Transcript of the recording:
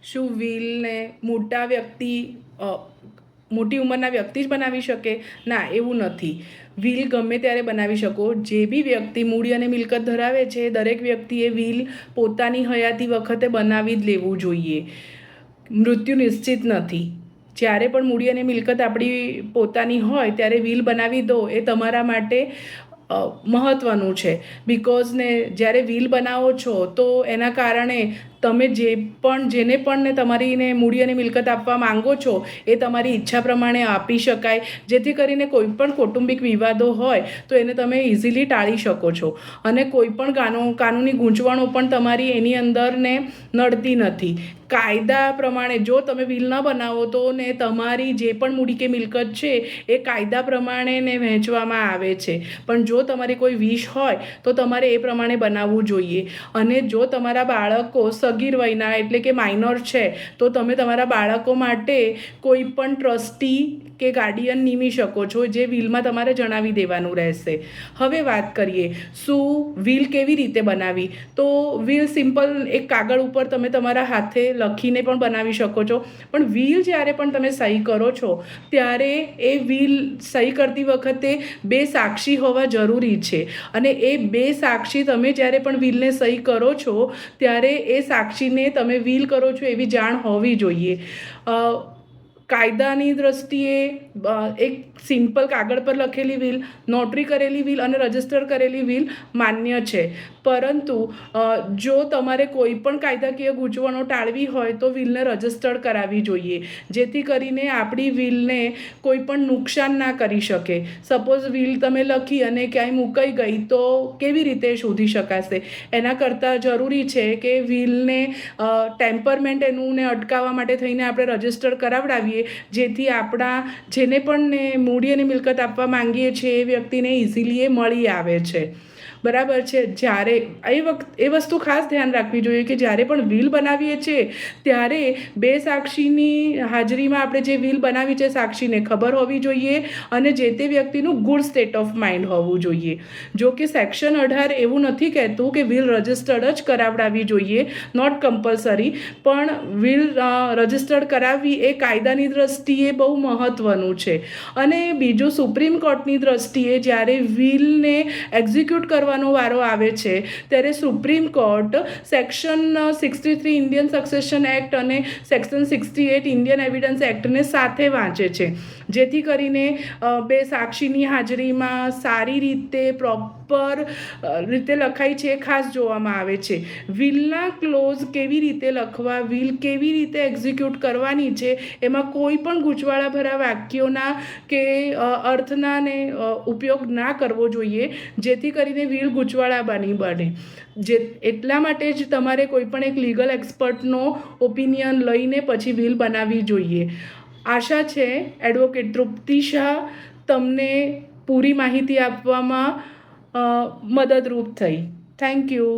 શું વ્હીલને મોટી ઉંમરના વ્યક્તિ જ બનાવી શકે? ના, એવું નથી. વ્હીલ ગમે ત્યારે બનાવી શકો. જે બી વ્યક્તિ મૂડી અને મિલકત ધરાવે છે દરેક વ્યક્તિએ વ્હીલ પોતાની હયાતી વખતે બનાવી જ લેવું જોઈએ. મૃત્યુ નિશ્ચિત નથી. જ્યારે પણ મૂડી અને મિલકત આપણી પોતાની હોય ત્યારે વ્હીલ બનાવી દો એ તમારા માટે મહત્ત્વનું છે. બિકોઝ ને જ્યારે વ્હીલ બનાવો છો તો એના કારણે તમે જેને પણ ને તમારીને મૂડી અને મિલકત આપવા માંગો છો એ તમારી ઈચ્છા પ્રમાણે આપી શકાય, જેથી કરીને કોઈ પણ કૌટુંબિક વિવાદો હોય તો એને તમે ઇઝીલી ટાળી શકો છો અને કોઈ પણ કાનૂની ગૂંચવણો પણ તમારી એની અંદર ને નડતી નથી. કાયદા પ્રમાણે જો તમે વ્હીલ ન બનાવો તો ને તમારી જે પણ મૂડી કે મિલકત છે એ કાયદા પ્રમાણે ને વહેંચવામાં આવે છે. પણ જો તમારી કોઈ વિશ હોય તો તમારે એ પ્રમાણે બનાવવું જોઈએ. અને જો તમારા બાળકો સગીર વયના એટલે કે માઇનોર છે તો તમે તમારા બાળકો માટે કોઈ પણ ટ્રસ્ટી કે ગાર્ડિયન નિમી શકો છો, જે વ્હીલમાં તમારે જણાવી દેવાનું રહેશે. હવે વાત કરીએ શું વ્હીલ કેવી રીતે બનાવી. તો વ્હીલ સિમ્પલ એક કાગળ ઉપર તમે તમારા હાથે લખીને પણ બનાવી શકો છો. પણ વ્હીલ જ્યારે પણ તમે સહી કરો છો ત્યારે એ વ્હીલ સહી કરતી વખતે 2 સાક્ષી હોવા જરૂરી છે. અને એ 2 સાક્ષી તમે જ્યારે પણ વ્હીલને સહી કરો છો ત્યારે એ સાક્ષીને તમે વ્હીલ કરો છો એવી જાણ હોવી જોઈએ. કાયદાની દ્રષ્ટિએ એક સિમ્પલ કાગળ પર લખેલી વ્હીલ, નોટરી કરેલી વ્હીલ અને રજિસ્ટર કરેલી વ્હીલ માન્ય છે. પરંતુ જો તમારે કોઈ પણ કાયદાકીય ગૂંચવણો ટાળવી હોય તો વ્હીલને રજિસ્ટર્ડ કરાવવી જોઈએ, જેથી કરીને આપણી વ્હીલને કોઈ પણ નુકસાન ના કરી શકે. સપોઝ વ્હીલ તમે લખી અને ક્યાંય મુકાઈ ગઈ તો કેવી રીતે શોધી શકાશે? એના કરતાં જરૂરી છે કે વ્હીલને ટેમ્પરમેન્ટ એનું ને અટકાવવા માટે થઈને આપણે રજિસ્ટર કરાવડાવીએ, જેથી આપણા જેને પણ ને મૂડી અને મિલકત આપવા માંગીએ છીએ એ વ્યક્તિને ઇઝીલી એ મળી આવે છે. બરાબર છે. જ્યારે એ વસ્તુ ખાસ ધ્યાન રાખવી જોઈએ કે જ્યારે પણ વ્હીલ બનાવીએ છીએ ત્યારે 2 સાક્ષીની હાજરીમાં આપણે જે વ્હીલ બનાવી છે સાક્ષીને ખબર હોવી જોઈએ અને જે તે વ્યક્તિનું ગુડ સ્ટેટ ઓફ માઇન્ડ હોવું જોઈએ. જો કે સેક્શન 18 એવું નથી કહેતું કે વ્હીલ રજિસ્ટર્ડ જ કરાવડાવવી જોઈએ, નોટ કમ્પલસરી. પણ વ્હીલ રજિસ્ટર્ડ કરાવવી એ કાયદાની દ્રષ્ટિએ બહુ મહત્ત્વનું છે. અને બીજું સુપ્રીમ કોર્ટની દ્રષ્ટિએ જ્યારે વ્હીલને એક્ઝિક્યુટ કરવાનો વારો આવે છે ત્યારે supreme court section 63 Indian succession act અને સેક્શન 68 ઇન્ડિયન એવિડન્સ એક્ટને સાથે વાંચે છે, જેથી કરીને 2 સાક્ષીની હાજરીમાં સારી રીતે પ્રોપર રીતે લખાય છે એ ખાસ જોવામાં આવે છે. વ્હીલના ક્લોઝ કેવી રીતે લખવા, વ્હીલ કેવી રીતે એક્ઝિક્યુટ કરવાની છે એમાં કોઈ પણ ગૂંચવાળાભરા વાક્યોના કે અર્થના ને ઉપયોગ ના કરવો જોઈએ, જેથી કરીને વ્હીલ ગૂંચવાળા બને. એટલા માટે જ તમારે કોઈ પણ એક લીગલ એક્સપર્ટનો ઓપિનિયન લઈને પછી વ્હીલ બનાવવી જોઈએ. આશા છે એડવોકેટ તૃપ્તિ શાહ તમને પૂરી માહિતી આપવામાં મદદરૂપ થઈ. Thank you.